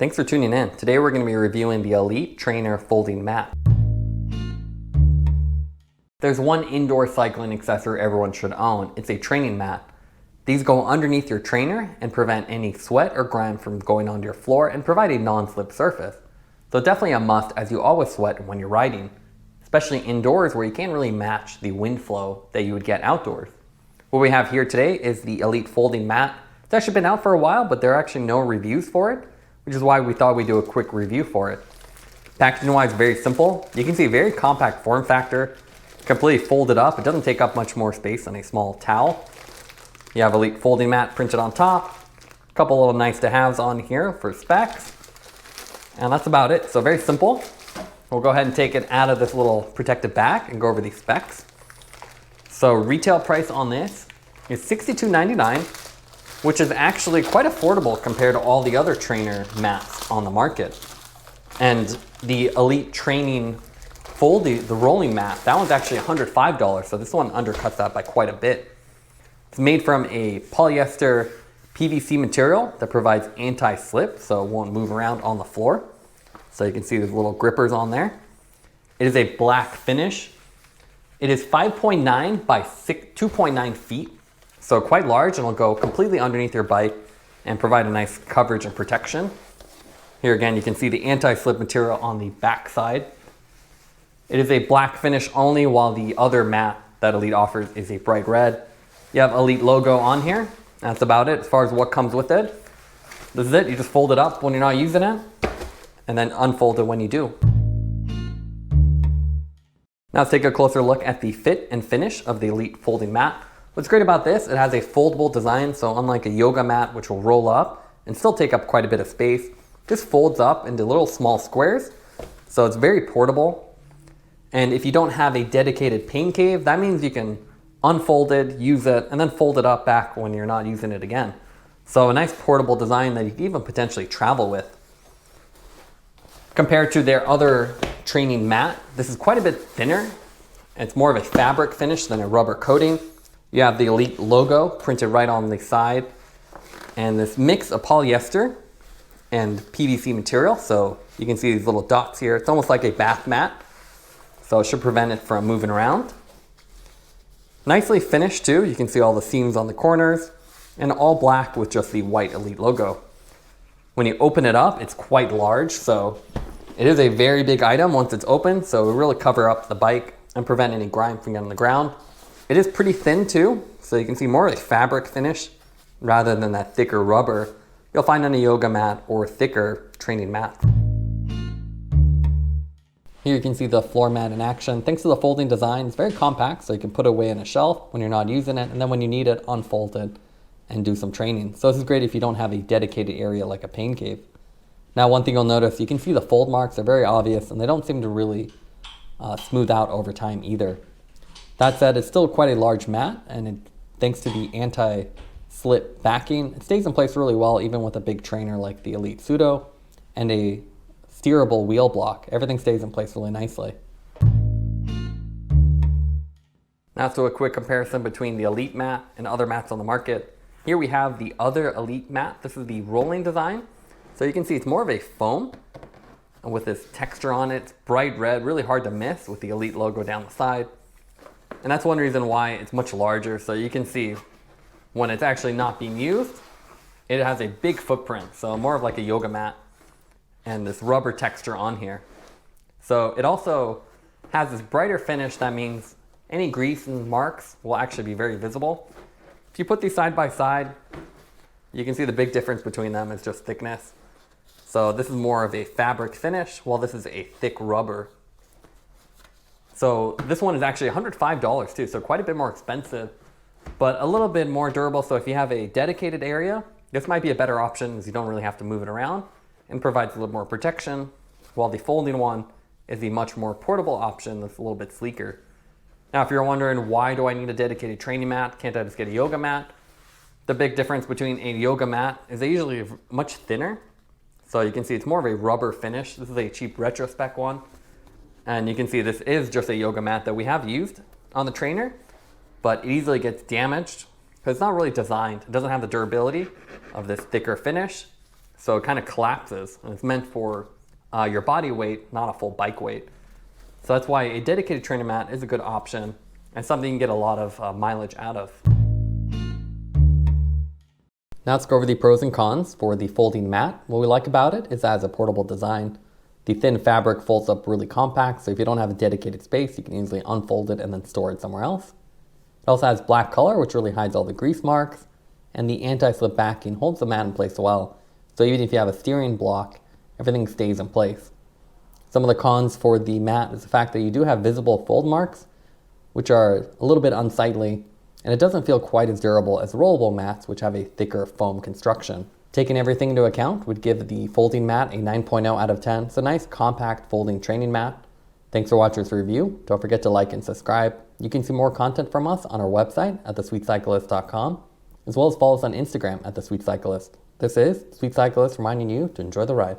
Thanks for tuning in. Today we're going to be reviewing the Elite Trainer Folding Mat. There's one indoor cycling accessory everyone should own. It's a training mat. These go underneath your trainer and prevent any sweat or grime from going onto your floor and provide a non-slip surface. So definitely a must, as you always sweat when you're riding, especially indoors where you can't really match the wind flow that you would get outdoors. What we have here today is the Elite Folding Mat. It's actually been out for a while, but there are actually no reviews for it, which is why we thought we'd do a quick review for it. Packaging wise, very simple. You can see a very compact form factor, completely folded up. It doesn't take up much more space than a small towel. You have Elite Folding Mat printed on top, a couple little nice to haves on here for specs, and that's about it. So very simple. We'll go ahead and take it out of this little protective bag and go over these specs. So retail price on this is $62.99. which is actually quite affordable compared to all the other trainer mats on the market. And the Elite Training the rolling mat, that one's actually $105, so this one undercuts that by quite a bit. It's made from a polyester PVC material that provides anti-slip, so it won't move around on the floor. So you can see there's little grippers on there. It is a black finish. It is 5.9 by 2.9 feet. So quite large, and it'll go completely underneath your bike and provide a nice coverage and protection. Here again, you can see the anti-slip material on the back side. It is a black finish only, while the other mat that Elite offers is a bright red. You have Elite logo on here. That's about it as far as what comes with it. This is it. You just fold it up when you're not using it, and then unfold it when you do. Now let's take a closer look at the fit and finish of the Elite Folding Mat. What's great about this, it has a foldable design, so unlike a yoga mat which will roll up and still take up quite a bit of space, this folds up into little small squares, so it's very portable. And if you don't have a dedicated pain cave, that means you can unfold it, use it, and then fold it up back when you're not using it again. So a nice portable design that you can even potentially travel with. Compared to their other training mat, this is quite a bit thinner. It's more of a fabric finish than a rubber coating. You have the Elite logo printed right on the side, and this mix of polyester and PVC material. So you can see these little dots here. It's almost like a bath mat, so it should prevent it from moving around. Nicely finished too. You can see all the seams on the corners, and all black with just the white Elite logo. When you open it up, it's quite large, so it is a very big item once it's open, so it will really cover up the bike and prevent any grime from getting on the ground. It is pretty thin too, so you can see more of a fabric finish rather than that thicker rubber you'll find on a yoga mat or thicker training mat. Here you can see the floor mat in action. Thanks to the folding design, it's very compact, so you can put it away on a shelf when you're not using it, and then when you need it, unfold it and do some training. So this is great if you don't have a dedicated area like a pain cave. Now one thing you'll notice, you can see the fold marks are very obvious, and they don't seem to really smooth out over time either. That said, it's still quite a large mat, and thanks to the anti-slip backing, it stays in place really well even with a big trainer like the Elite Pseudo and a steerable wheel block. Everything stays in place really nicely. Now to a quick comparison between the Elite mat and other mats on the market. Here we have the other Elite mat. This is the rolling design. So you can see it's more of a foam with this texture on it. It's bright red, really hard to miss with the Elite logo down the side. And that's one reason why it's much larger. So you can see when it's actually not being used, it has a big footprint. So more of like a yoga mat, and this rubber texture on here. So it also has this brighter finish. That means any grease and marks will actually be very visible. If you put these side by side, you can see the big difference between them is just thickness. So this is more of a fabric finish, while this is a thick rubber. So this one is actually $105 too, so quite a bit more expensive, but a little bit more durable. So if you have a dedicated area, this might be a better option, as you don't really have to move it around and provides a little more protection, while the folding one is a much more portable option that's a little bit sleeker. Now, if you're wondering, why do I need a dedicated training mat? Can't I just get a yoga mat? The big difference between a yoga mat is they usually are much thinner. So you can see it's more of a rubber finish. This is a cheap Retrospec one. And you can see this is just a yoga mat that we have used on the trainer, but it easily gets damaged because it's not really designed. It doesn't have the durability of this thicker finish. So it kind of collapses, and it's meant for your body weight, not a full bike weight. So that's why a dedicated training mat is a good option and something you can get a lot of mileage out of. Now let's go over the pros and cons for the folding mat. What we like about it is that it has a portable design. The thin fabric folds up really compact, so if you don't have a dedicated space, you can easily unfold it and then store it somewhere else. It also has black color, which really hides all the grease marks, and the anti-slip backing holds the mat in place well. So even if you have a steering block, everything stays in place. Some of the cons for the mat is the fact that you do have visible fold marks, which are a little bit unsightly, and it doesn't feel quite as durable as rollable mats, which have a thicker foam construction. Taking everything into account would give the folding mat a 9.0 out of 10. It's a nice compact folding training mat. Thanks for watching this review. Don't forget to like and subscribe. You can see more content from us on our website at thesweetcyclist.com, as well as follow us on Instagram at thesweetcyclist. This is Sweet Cyclist reminding you to enjoy the ride.